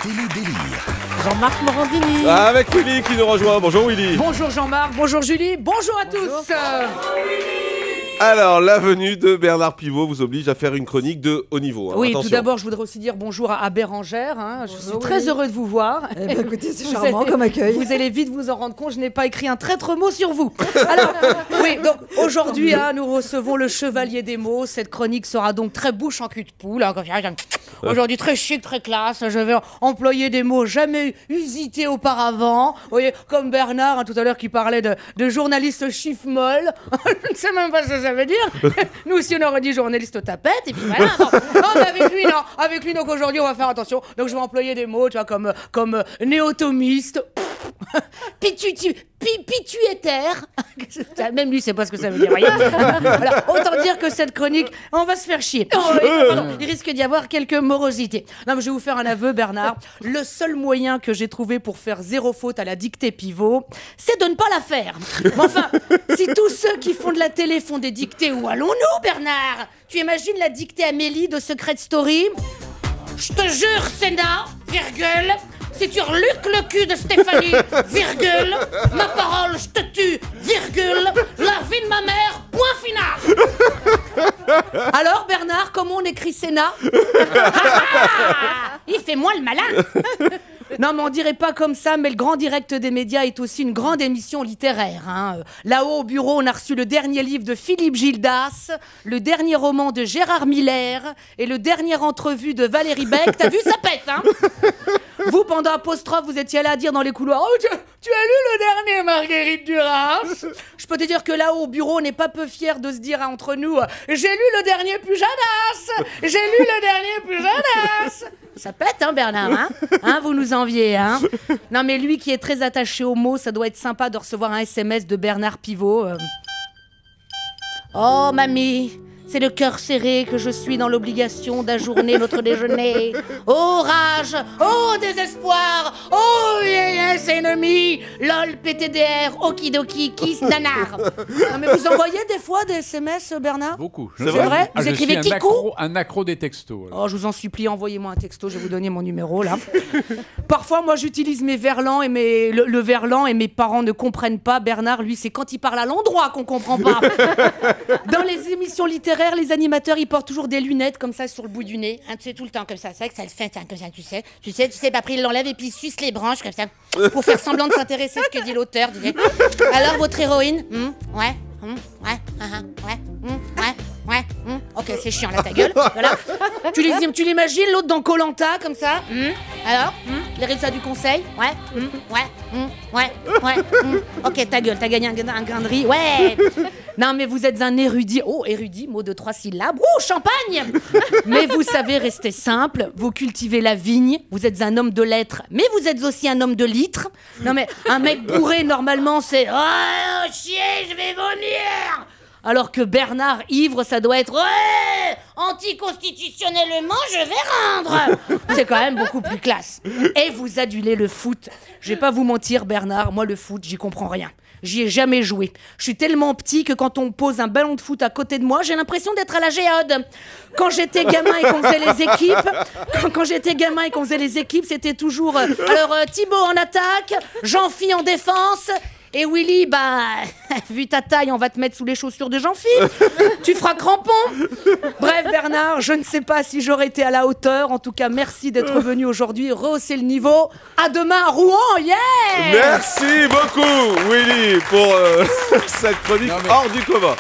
Télé-délire. Jean-Marc Morandini. Avec Willy qui nous rejoint. Bonjour Willy. Bonjour Jean-Marc, bonjour Julie, bonjour à tous. Alors, la venue de Bernard Pivot vous oblige à faire une chronique de haut niveau. Hein. Oui, attention. tout d'abord, je voudrais aussi dire bonjour à Bérangère. Hein. Je suis très heureux de vous voir. Eh ben, écoutez, c'est charmant comme accueil. Vous allez vite vous en rendre compte, je n'ai pas écrit un traître mot sur vous. Alors, oui, donc aujourd'hui, hein, nous recevons le chevalier des mots. Cette chronique sera donc très bouche en cul de poule. Hein, aujourd'hui, très chic, très classe. Je vais employer des mots jamais usités auparavant. Vous voyez, comme Bernard, hein, tout à l'heure, qui parlait de journaliste chiffre-molle. Je ne sais même pas ce que ça veut dire. Nous aussi, on aurait dit journaliste tapette. Et puis voilà. Non, mais avec lui, non. Avec lui, donc aujourd'hui, on va faire attention. Donc je vais employer des mots, tu vois, comme néotomiste. Pituitaire. Même lui, sait pas ce que ça veut dire. Voilà. Autant dire que cette chronique, on va se faire chier. Pardon, il risque d'y avoir quelques morosités. Non, mais je vais vous faire un aveu, Bernard. Le seul moyen que j'ai trouvé pour faire zéro faute à la dictée pivot, c'est de ne pas la faire. Mais enfin, si tous ceux qui font de la télé font des dictées, où allons-nous, Bernard? Tu imagines la dictée Amélie de Secret Story? Je te jure, Sénat, virgule, si tu reluques le cul de Stéphanie, virgule, ma parole, je te tue, virgule, la vie de ma mère, point final. Alors, Bernard, comment on écrit Sénat? Il fait moins le malin. Non, mais on dirait pas comme ça, mais le Grand Direct des médias est aussi une grande émission littéraire. Hein. Là-haut, au bureau, on a reçu le dernier livre de Philippe Gildas, le dernier roman de Gérard Miller et le dernier entrevue de Valérie Beck. T'as vu, ça pète, hein? Vous, pendant apostrophe, vous étiez là à dire dans les couloirs: oh, tu as lu le dernier Marguerite Duras? Je peux te dire que là-haut, au bureau, on n'est pas peu fiers de se dire entre nous: j'ai lu le dernier Pujadas! J'ai lu le dernier Pujadas! Ça pète, hein, Bernard, hein? Vous nous enviez, hein? Non, mais lui qui est très attaché aux mots, ça doit être sympa de recevoir un SMS de Bernard Pivot. Oh, mamie, c'est le cœur serré que je suis dans l'obligation d'ajourner notre déjeuner. Oh rage, oh désespoir, oh yes ennemi, lol PTDR, okidoki, kiss nanar. Non mais vous envoyez des fois des SMS, Bernard? Beaucoup. C'est vrai? Vous écrivez Kikou? Un accro des textos. Alors. Oh, je vous en supplie, envoyez-moi un texto, je vais vous donner mon numéro là. Parfois, moi j'utilise mes verlans et le verlan et mes parents ne comprennent pas. Bernard, lui, c'est quand il parle à l'endroit qu'on comprend pas. Dans les émissions littéraires, les animateurs, ils portent toujours des lunettes comme ça sur le bout du nez. Hein, tu sais, tout le temps comme ça. C'est vrai que ça le fait, hein, comme ça, tu sais. Après, il l'enlève et puis il suce les branches comme ça pour faire semblant de s'intéresser à ce que dit l'auteur. Alors, votre héroïne? Ouais. Ok, c'est chiant, là, ta gueule. Voilà. Tu l'imagines, l'autre dans Koh-Lanta, comme ça? Alors? Les résultats du conseil? Ouais. Ok, ta gueule, t'as gagné un grain de riz. Ouais. Non, mais vous êtes un érudit. Oh, érudit, mot de 3 syllabes. Oh, champagne. Mais vous savez rester simple. Vous cultivez la vigne. Vous êtes un homme de lettres, mais vous êtes aussi un homme de litres. Non, mais un mec bourré, normalement, c'est: oh, chier, je vais vomir. Alors que Bernard, ivre, ça doit être: ouais, anticonstitutionnellement, je vais rendre. C'est quand même beaucoup plus classe. Et vous adulez le foot. Je vais pas vous mentir, Bernard, moi le foot, j'y comprends rien. J'y ai jamais joué. Je suis tellement petit que quand on pose un ballon de foot à côté de moi, j'ai l'impression d'être à la géode. Quand j'étais gamin et qu'on faisait les équipes, c'était toujours Thibaut en attaque, Jean-Phi en défense. Et Willy, vu ta taille, on va te mettre sous les chaussures de Jean-Phi. Tu feras crampon. Bref, Bernard, je ne sais pas si j'aurais été à la hauteur. En tout cas, merci d'être venu aujourd'hui, rehausser le niveau. À demain à Rouen, yeah! Merci beaucoup Willy pour cette chronique hors du commun.